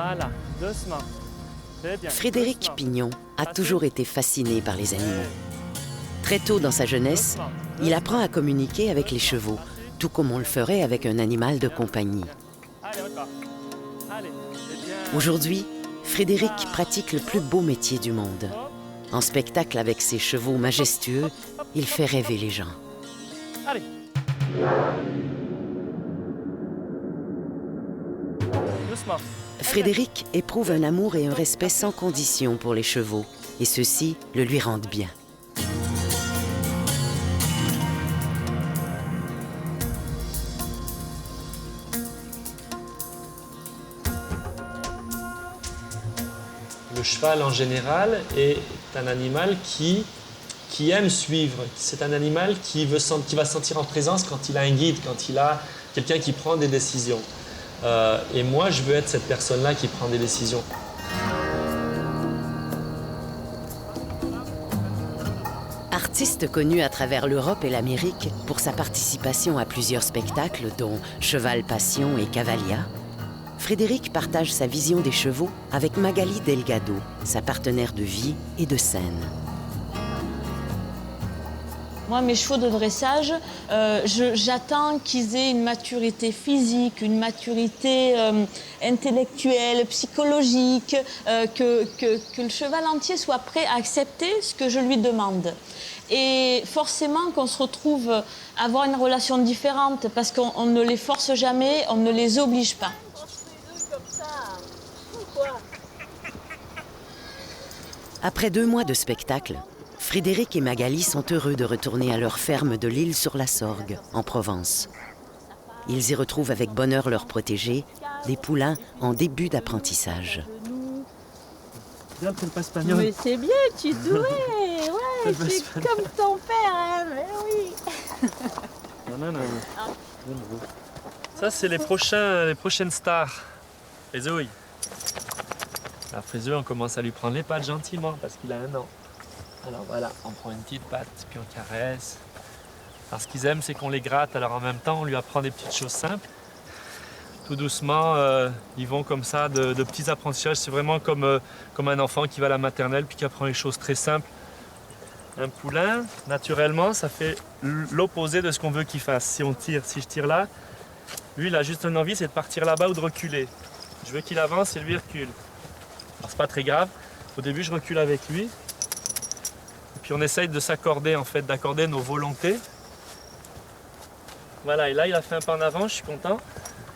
Voilà, doucement. Très bien. Frédéric doucement. Pignon a Facile. toujours été fasciné par les animaux. Ouais. Très tôt dans sa jeunesse, Doucement, il doucement. apprend à communiquer avec les chevaux, tout comme on le ferait avec un animal de compagnie. Allez, encore. Allez, c'est bien. Aujourd'hui, Frédéric pratique le plus beau métier du monde. Hop, En spectacle avec ses chevaux majestueux, il fait rêver les gens. allez. Doucement. Frédéric éprouve un amour et un respect sans condition pour les chevaux, et ceux-ci le lui rendent bien. Le cheval en général est un animal qui aime suivre. C'est un animal qui va se sentir en présence quand il a un guide, quand il a quelqu'un qui prend des décisions. Et moi, je veux être cette personne-là qui prend des décisions. Artiste connu à travers l'Europe et l'Amérique pour sa participation à plusieurs spectacles, dont Cheval Passion et Cavalia, Frédéric partage sa vision des chevaux avec Magali Delgado, sa partenaire de vie et de scène. Moi, mes chevaux de dressage, j'attends qu'ils aient une maturité physique, une maturité intellectuelle, psychologique, que le cheval entier soit prêt à accepter ce que je lui demande. Et forcément qu'on se retrouve à avoir une relation différente parce qu'on ne les force jamais, on ne les oblige pas. Après 2 mois de spectacle, Frédéric et Magali sont heureux de retourner à leur ferme de l'Île-sur-la-Sorgue, en Provence. Ils y retrouvent avec bonheur leurs protégés, des poulains en début d'apprentissage. Bien le tempo espagnol. Mais c'est bien, tu es doué. Ouais, Tempo je suis espagnol. comme ton père, hein, mais oui. Non, non, non. Ça, c'est les prochaines stars. Les Zoé. Après Zoé, on commence à lui prendre les pattes gentiment parce qu'il a 1 an. Alors voilà, on prend une petite patte, puis on caresse. Alors ce qu'ils aiment, c'est qu'on les gratte. Alors en même temps, on lui apprend des petites choses simples. Tout doucement, ils vont comme ça, de petits apprentissages. C'est vraiment comme un enfant qui va à la maternelle, puis qui apprend les choses très simples. Un poulain, naturellement, ça fait l'opposé de ce qu'on veut qu'il fasse. Si je tire là, lui, il a juste une envie, c'est de partir là-bas ou de reculer. Je veux qu'il avance et lui recule. Alors c'est pas très grave. Au début, je recule avec lui. Et puis on essaye de s'accorder, en fait, d'accorder nos volontés. Voilà, et là, il a fait un pas en avant, je suis content.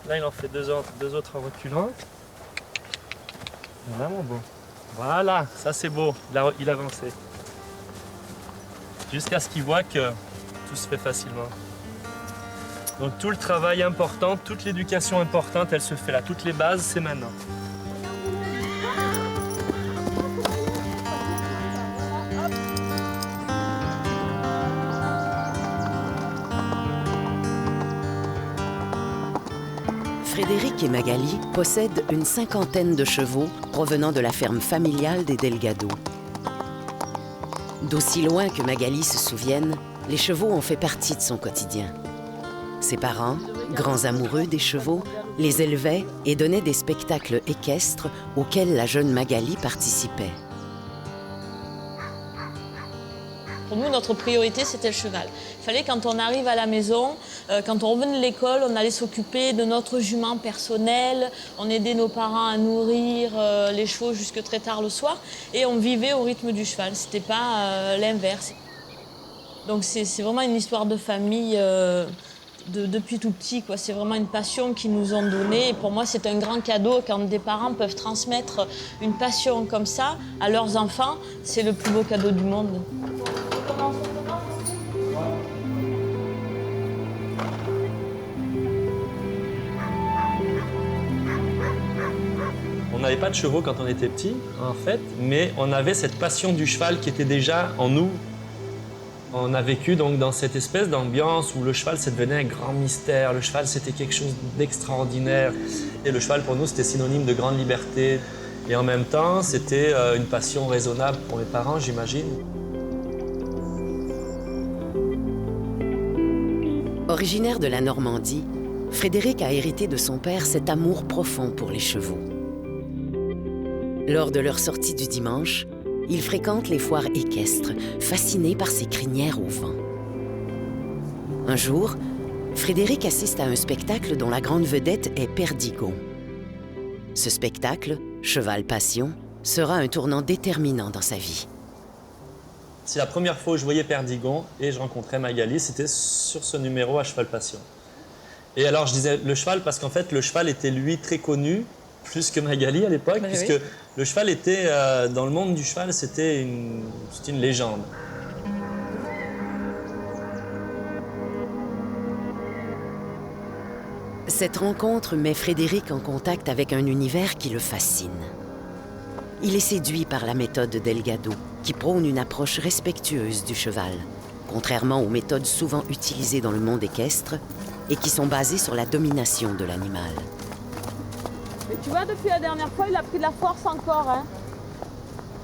Là, il en fait deux autres en reculant. Voilà, mon beau. Voilà, ça c'est beau. Il a avancé. Jusqu'à ce qu'il voit que tout se fait facilement. Donc tout le travail important, toute l'éducation importante, elle se fait là. Toutes les bases, c'est maintenant. Frédéric et Magali possèdent une 50aine de chevaux provenant de la ferme familiale des Delgado. D'aussi loin que Magali se souvienne, les chevaux ont fait partie de son quotidien. Ses parents, grands amoureux des chevaux, les élevaient et donnaient des spectacles équestres auxquels la jeune Magali participait. Pour nous, notre priorité, c'était le cheval. Il fallait, quand on arrive à la maison, quand on revenait de l'école, on allait s'occuper de notre jument personnelle, on aidait nos parents à nourrir les chevaux jusque très tard le soir, et on vivait au rythme du cheval. C'était pas l'inverse. Donc c'est vraiment une histoire de famille depuis tout petit, quoi. C'est vraiment une passion qu'ils nous ont donnée. Et pour moi, c'est un grand cadeau quand des parents peuvent transmettre une passion comme ça à leurs enfants. C'est le plus beau cadeau du monde. On n'avait pas de chevaux quand on était petit, en fait, mais on avait cette passion du cheval qui était déjà en nous. On a vécu donc dans cette espèce d'ambiance où le cheval, ça devenait un grand mystère. Le cheval, c'était quelque chose d'extraordinaire. Et le cheval, pour nous, c'était synonyme de grande liberté. Et en même temps, c'était une passion raisonnable pour mes parents, j'imagine. Originaire de la Normandie, Frédéric a hérité de son père cet amour profond pour les chevaux. Lors de leur sortie du dimanche, ils fréquentent les foires équestres, fascinés par ces crinières au vent. Un jour, Frédéric assiste à un spectacle dont la grande vedette est Perdigon. Ce spectacle, Cheval Passion, sera un tournant déterminant dans sa vie. C'est la première fois où je voyais Perdigon et je rencontrais Magali, c'était sur ce numéro à Cheval Passion. Et alors je disais le cheval parce qu'en fait le cheval était lui très connu, plus que Magali à l'époque, puisque le cheval était, dans le monde du cheval, c'était une légende. Cette rencontre met Frédéric en contact avec un univers qui le fascine. Il est séduit par la méthode Delgado, qui prône une approche respectueuse du cheval, contrairement aux méthodes souvent utilisées dans le monde équestre et qui sont basées sur la domination de l'animal. Mais tu vois, depuis la dernière fois, il a pris de la force encore. Hein.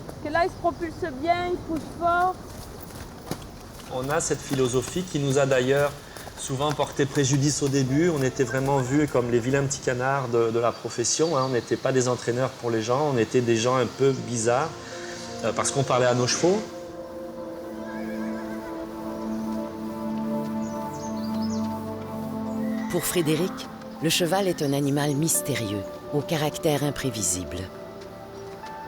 Parce que là, il se propulse bien, il pousse fort. On a cette philosophie qui nous a d'ailleurs souvent porté préjudice au début. On était vraiment vus comme les vilains petits canards de la profession. Hein. On n'était pas des entraîneurs pour les gens, on était des gens un peu bizarres parce qu'on parlait à nos chevaux. Pour Frédéric, le cheval est un animal mystérieux, au caractère imprévisible.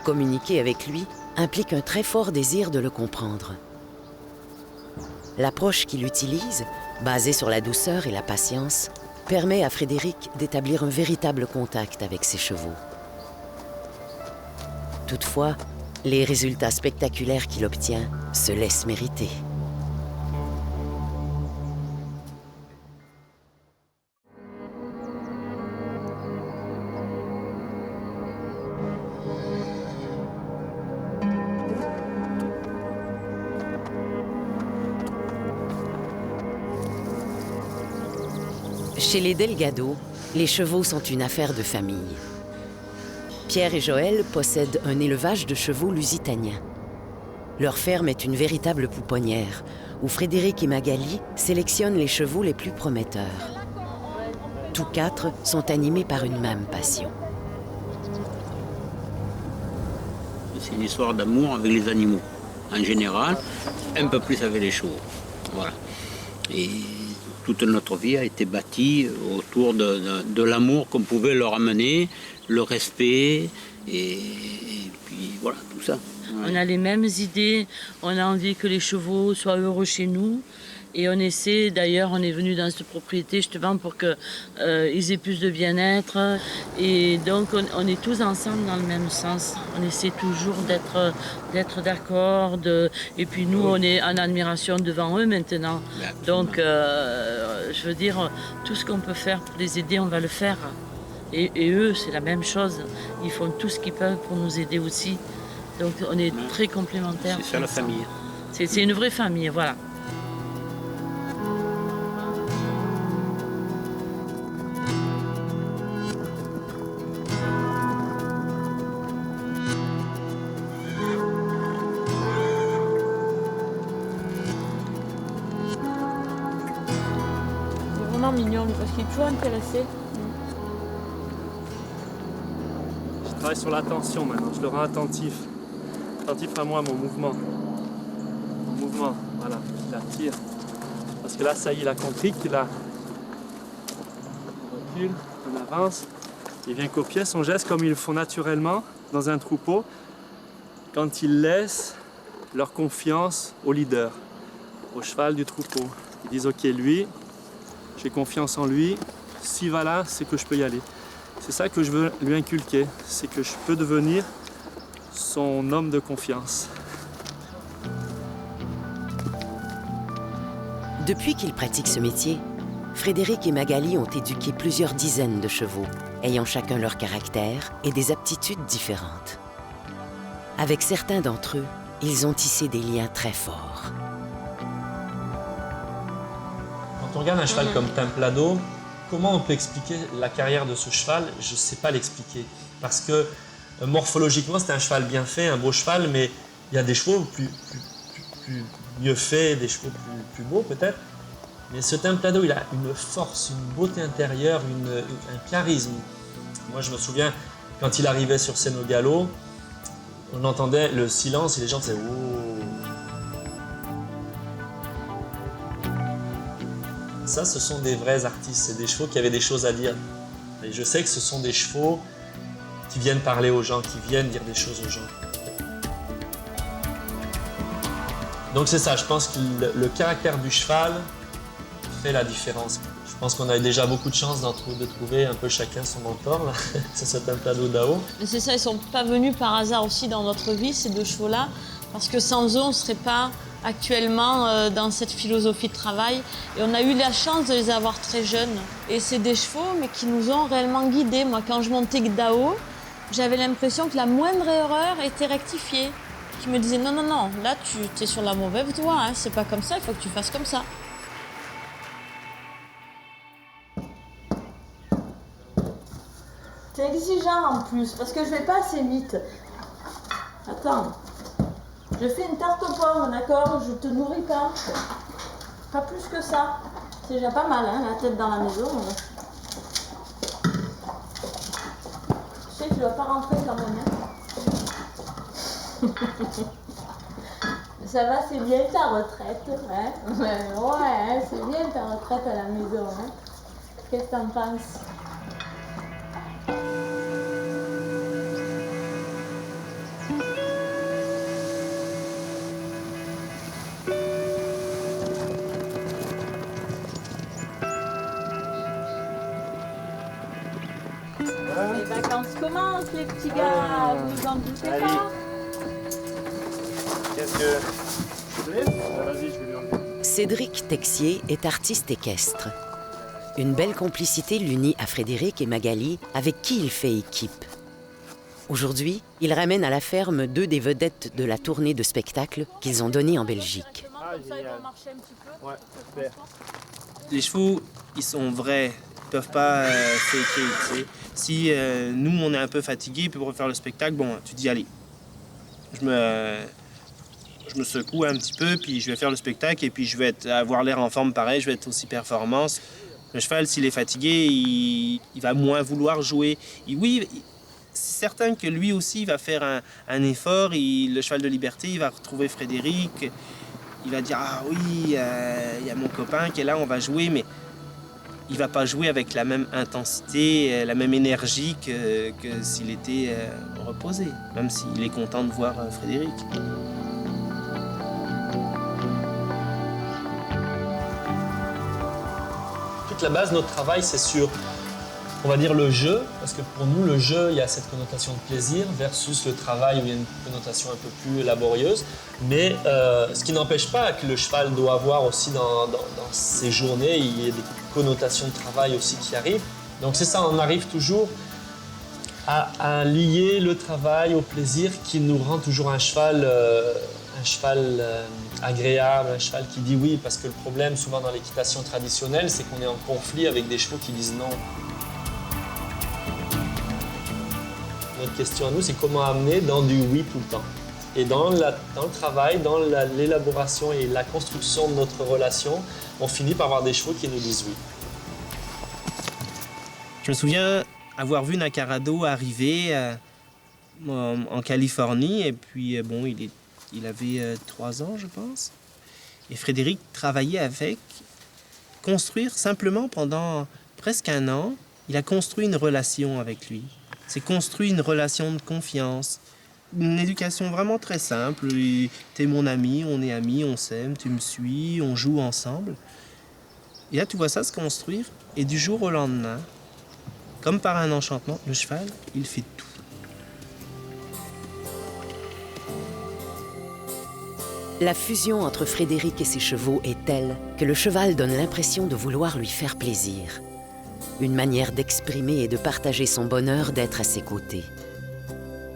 Communiquer avec lui implique un très fort désir de le comprendre. L'approche qu'il utilise, basée sur la douceur et la patience, permet à Frédéric d'établir un véritable contact avec ses chevaux. Toutefois, les résultats spectaculaires qu'il obtient se laissent mériter. Chez les Delgado, les chevaux sont une affaire de famille. Pierre et Joël possèdent un élevage de chevaux lusitaniens. Leur ferme est une véritable pouponnière, où Frédéric et Magali sélectionnent les chevaux les plus prometteurs. Tous quatre sont animés par une même passion. C'est une histoire d'amour avec les animaux, en général, un peu plus avec les chevaux. Voilà. Et toute notre vie a été bâtie autour de l'amour qu'on pouvait leur amener, le respect, et puis voilà, tout ça. On a les mêmes idées, on a envie que les chevaux soient heureux chez nous. Et on essaie, d'ailleurs, on est venu dans cette propriété justement pour qu'ils aient plus de bien-être. Et donc, on est tous ensemble dans le même sens. On essaie toujours d'être d'accord. Et puis nous, on est en admiration devant eux maintenant. Donc, je veux dire, tout ce qu'on peut faire pour les aider, on va le faire. Et eux, c'est la même chose. Ils font tout ce qu'ils peuvent pour nous aider aussi. Donc, on est très complémentaires. C'est ça la famille. C'est une vraie famille, voilà. Mignon parce qu'il est toujours intéressé. Je travaille sur l'attention maintenant, je le rends attentif. Attentif à moi, mon mouvement. Mon mouvement, voilà, je l'attire. Parce que là, ça y est, il a compris qu'il a... On recule, on avance. Il vient copier son geste comme ils le font naturellement dans un troupeau quand ils laissent leur confiance au leader, au cheval du troupeau. Ils disent, ok, lui, j'ai confiance en lui, s'il va là, c'est que je peux y aller. C'est ça que je veux lui inculquer, c'est que je peux devenir son homme de confiance. Depuis qu'ils pratiquent ce métier, Frédéric et Magali ont éduqué plusieurs dizaines de chevaux, ayant chacun leur caractère et des aptitudes différentes. Avec certains d'entre eux, ils ont tissé des liens très forts. Quand on regarde un cheval comme Templado, comment on peut expliquer la carrière de ce cheval? Je ne sais pas l'expliquer. Parce que morphologiquement, c'est un cheval bien fait, un beau cheval, mais il y a des chevaux plus mieux faits, des chevaux plus beaux peut-être. Mais ce Templado, il a une force, une beauté intérieure, un charisme. Moi, je me souviens, quand il arrivait sur scène au galop, On entendait le silence et les gens disaient « Ouh ». Ça, ce sont des vrais artistes, c'est des chevaux qui avaient des choses à dire. Et je sais que ce sont des chevaux qui viennent parler aux gens, qui viennent dire des choses aux gens. Donc c'est ça, je pense que le caractère du cheval fait la différence. Je pense qu'on a déjà beaucoup de chance de trouver un peu chacun son mentor, là. C'est cet Templado Dao. Mais c'est ça, ils sont pas venus par hasard aussi dans notre vie, ces deux chevaux-là, parce que sans eux, on ne serait pas actuellement dans cette philosophie de travail. Et on a eu la chance de les avoir très jeunes. Et c'est des chevaux, mais qui nous ont réellement guidés. Moi, quand je montais Dao, j'avais l'impression que la moindre erreur était rectifiée. Je me disais, non, non, non, là, tu es sur la mauvaise voie, hein. C'est pas comme ça, il faut que tu fasses comme ça. T'es exigeant en plus, parce que je vais pas assez vite. Attends. Je fais une tarte aux pommes, d'accord? Je te nourris pas. Pas plus que ça. C'est déjà pas mal, hein, la tête dans la maison. Je sais que tu dois pas rentrer quand même, hein. Ça va, c'est bien ta retraite, hein? Ouais, c'est bien ta retraite à la maison, hein? Qu'est-ce que t'en penses? Les vacances commencent, les petits gars, vous en doutez pas? Qu'est-ce que... Je te laisse? Vas-y, je vais lui enlever. Cédric Texier est artiste équestre. Une belle complicité l'unit à Frédéric et Magali, avec qui il fait équipe. Aujourd'hui, il ramène à la ferme 2 des vedettes de la tournée de spectacle qu'ils ont donnée en Belgique. Ouais, super. Les chevaux, ils sont vrais, ils peuvent pas faker, tu sais. Si nous, on est un peu fatigués, puis pour faire le spectacle, bon, tu dis, allez, je me secoue un petit peu, puis je vais faire le spectacle, et puis je vais avoir l'air en forme pareil, je vais être aussi performant. Le cheval, s'il est fatigué, il va moins vouloir jouer. C'est certain que lui aussi, il va faire un effort. Le cheval de liberté, il va retrouver Frédéric. Il va dire, ah oui, il y a mon copain qui est là, on va jouer, mais il va pas jouer avec la même intensité, la même énergie que s'il était reposé, même s'il est content de voir Frédéric. Toute la base de notre travail, c'est sur, on va dire, le jeu, parce que pour nous, le jeu, il y a cette connotation de plaisir versus le travail où il y a une connotation un peu plus laborieuse. Mais ce qui n'empêche pas que le cheval doit avoir aussi dans ses journées, il y a des connotations de travail aussi qui arrivent. Donc c'est ça, on arrive toujours à lier le travail au plaisir qui nous rend toujours un cheval agréable, un cheval qui dit oui, parce que le problème souvent dans l'équitation traditionnelle, c'est qu'on est en conflit avec des chevaux qui disent non. Notre question à nous, c'est comment amener dans du oui tout le temps. Et dans le travail, dans l'élaboration et la construction de notre relation, on finit par avoir des chevaux qui nous disent oui. Je me souviens avoir vu Nacarado arriver en Californie, et puis bon, il avait 3 ans, je pense. Et Frédéric travaillait avec, construire simplement pendant presque 1 an, il a construit une relation avec lui. C'est construit une relation de confiance, une éducation vraiment très simple. T'es mon ami, on est amis, on s'aime, tu me suis, on joue ensemble. Et là, tu vois ça se construire, et du jour au lendemain, comme par un enchantement, le cheval, il fait tout. La fusion entre Frédéric et ses chevaux est telle que le cheval donne l'impression de vouloir lui faire plaisir. Une manière d'exprimer et de partager son bonheur d'être à ses côtés.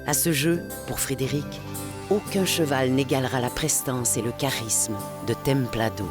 À ce jeu, pour Frédéric, aucun cheval n'égalera la prestance et le charisme de Templado.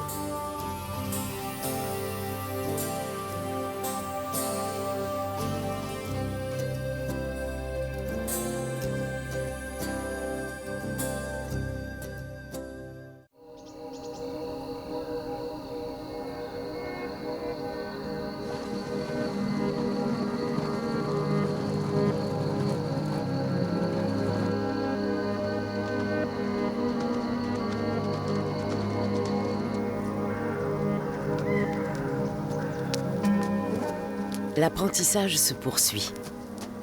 l'apprentissage se poursuit.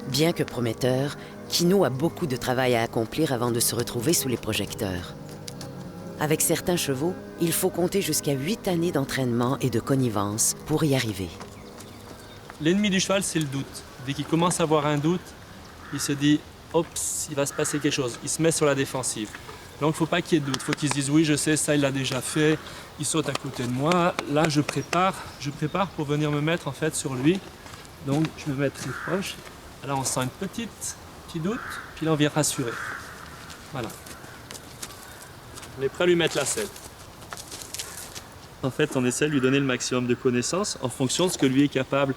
Bien que prometteur, Kino a beaucoup de travail à accomplir avant de se retrouver sous les projecteurs. Avec certains chevaux, il faut compter jusqu'à 8 années d'entraînement et de connivence pour y arriver. L'ennemi du cheval, c'est le doute. Dès qu'il commence à avoir un doute, il se dit « Oups, il va se passer quelque chose ». Il se met sur la défensive. Donc il ne faut pas qu'il y ait de doute. Il faut qu'il se dise « Oui, je sais, ça, il l'a déjà fait. Il saute à côté de moi. Là, je prépare pour venir me mettre en fait sur lui. Donc je me mets très proche. Là, on sent un petit doute, puis là, on vient rassurer. Voilà. On est prêt à lui mettre la selle. En fait, on essaie de lui donner le maximum de connaissances en fonction de ce que lui est capable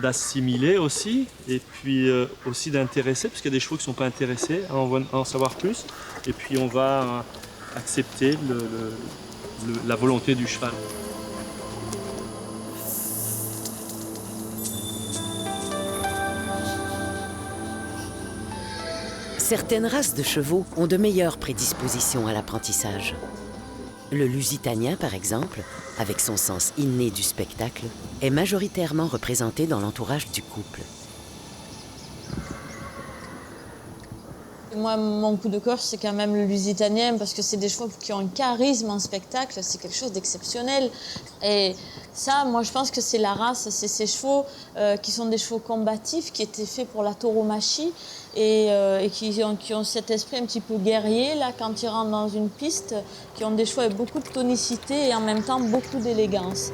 d'assimiler aussi, et puis aussi d'intéresser, parce qu'il y a des chevaux qui ne sont pas intéressés à en savoir plus, et puis on va accepter la volonté du cheval. Certaines races de chevaux ont de meilleures prédispositions à l'apprentissage. Le Lusitanien, par exemple, avec son sens inné du spectacle, est majoritairement représenté dans l'entourage du couple. Moi, mon coup de cœur, c'est quand même le Lusitanien, parce que c'est des chevaux qui ont un charisme en spectacle, c'est quelque chose d'exceptionnel. Et ça, moi, je pense que c'est la race, c'est ces chevaux qui sont des chevaux combatifs, qui étaient faits pour la tauromachie, et qui ont cet esprit un petit peu guerrier, là, quand ils rentrent dans une piste, qui ont des chevaux avec beaucoup de tonicité et en même temps beaucoup d'élégance.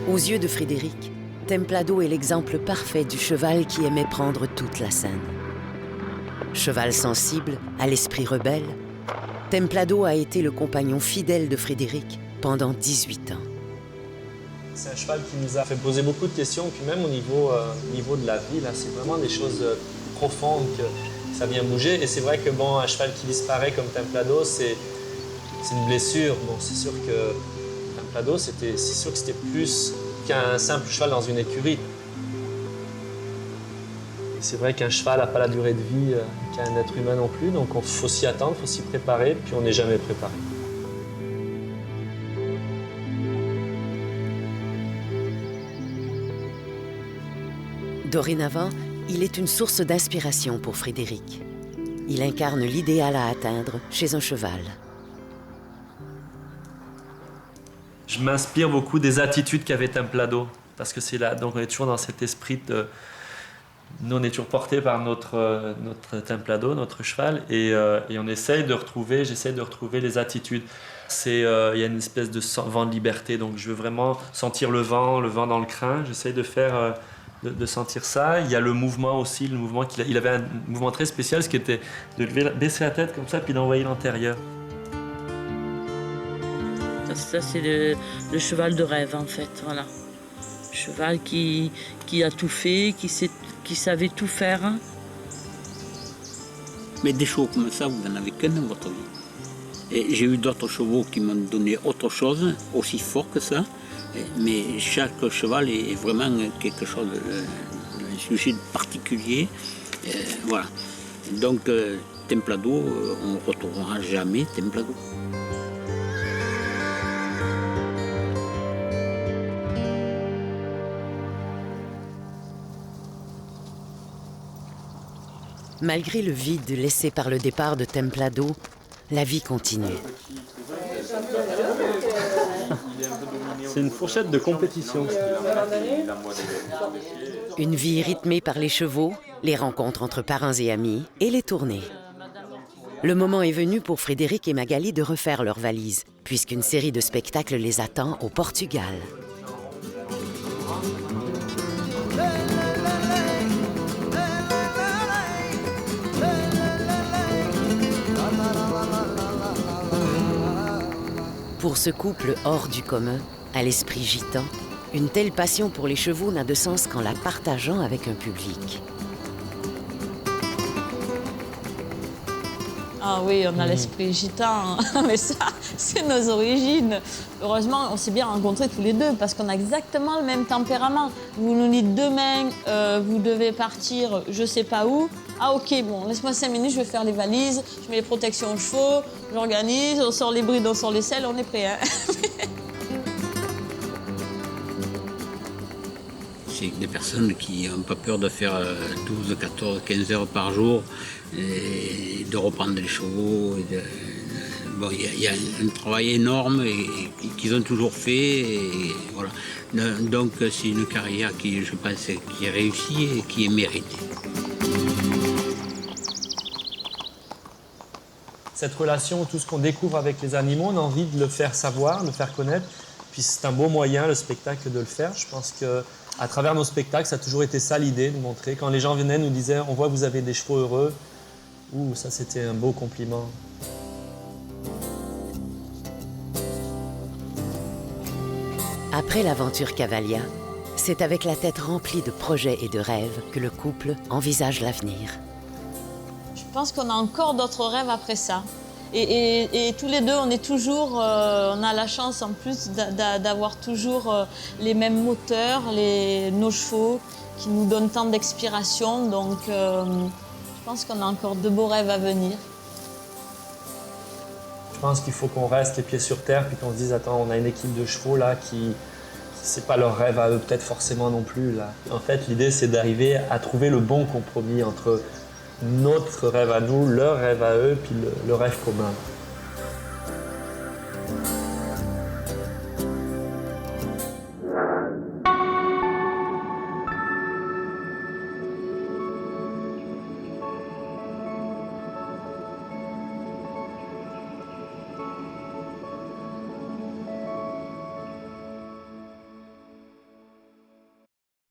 Aux yeux de Frédéric, Templado est l'exemple parfait du cheval qui aimait prendre toute la scène. Cheval sensible, à l'esprit rebelle, Templado a été le compagnon fidèle de Frédéric pendant 18 ans. C'est un cheval qui nous a fait poser beaucoup de questions, puis même au niveau de la vie, là, c'est vraiment des choses profondes que ça vient bouger. Et c'est vrai que bon, un cheval qui disparaît comme Templado, c'est une blessure. Bon, c'est sûr que Templado, c'est sûr que c'était plus qu'un simple cheval dans une écurie. C'est vrai qu'un cheval n'a pas la durée de vie qu'un être humain non plus, donc il faut s'y attendre, il faut s'y préparer, puis on n'est jamais préparé. Dorénavant, il est une source d'inspiration pour Frédéric. Il incarne l'idéal à atteindre chez un cheval. Je m'inspire beaucoup des attitudes qu'avait Templado, parce que c'est là, donc on est toujours dans cet esprit de... Nous, on est toujours porté par notre Templado, notre cheval, et on essaye de retrouver, j'essaie de retrouver les attitudes. Il y a une espèce de vent de liberté, donc je veux vraiment sentir le vent dans le crin, j'essaie de faire... De sentir ça. Il y a le mouvement aussi, il avait un mouvement très spécial, ce qui était de baisser la tête comme ça, puis d'envoyer l'antérieur. Ça c'est le cheval de rêve en fait, voilà. Le cheval qui a tout fait, qui savait tout faire. Mais des chevaux comme ça, vous n'en avez qu'un dans votre vie. Et j'ai eu d'autres chevaux qui m'ont donné autre chose, aussi fort que ça. Mais chaque cheval est vraiment quelque chose, un sujet particulier. Voilà. Donc, Templado, on ne retrouvera jamais Templado. Malgré le vide laissé par le départ de Templado, la vie continue. C'est une fourchette de compétition. Une vie rythmée par les chevaux, les rencontres entre parents et amis et les tournées. Le moment est venu pour Frédéric et Magali de refaire leurs valises, puisqu'une série de spectacles les attend au Portugal. Pour ce couple hors du commun, à l'esprit gitan, une telle passion pour les chevaux n'a de sens qu'en la partageant avec un public. Ah oui, on a l'esprit gitan, mais ça, c'est nos origines. Heureusement, on s'est bien rencontrés tous les deux parce qu'on a exactement le même tempérament. Vous nous dites demain, vous devez partir, je sais pas où. Ah ok, bon, laisse-moi 5 minutes, je vais faire les valises, je mets les protections aux chevaux, j'organise, on sort les brides, on sort les selles, on est prêt. Hein. C'est des personnes qui n'ont pas peur de faire 12, 14, 15 heures par jour et de reprendre les chevaux. Bon, il y a un travail énorme qu'ils ont toujours fait. Et voilà. Donc c'est une carrière qui, je pense, qui est réussie et qui est méritée. Cette relation, tout ce qu'on découvre avec les animaux, on a envie de le faire savoir, de le faire connaître. Puis c'est un beau moyen, le spectacle, de le faire. Je pense qu'à travers nos spectacles, ça a toujours été ça l'idée, de montrer. Quand les gens venaient, nous disaient « on voit que vous avez des chevaux heureux », ouh, ça c'était un beau compliment. Après l'aventure Cavalia, c'est avec la tête remplie de projets et de rêves que le couple envisage l'avenir. Je pense qu'on a encore d'autres rêves après ça. Et tous les deux, on est toujours, on a la chance en plus d'avoir toujours les mêmes moteurs, nos chevaux, qui nous donnent tant d'expiration. Donc je pense qu'on a encore de beaux rêves à venir. Je pense qu'il faut qu'on reste les pieds sur terre puis qu'on se dise « attends, on a une équipe de chevaux là qui c'est pas leur rêve à eux, peut-être forcément non plus. » là. En fait, l'idée, c'est d'arriver à trouver le bon compromis entre notre rêve à nous, leur rêve à eux, puis le rêve commun.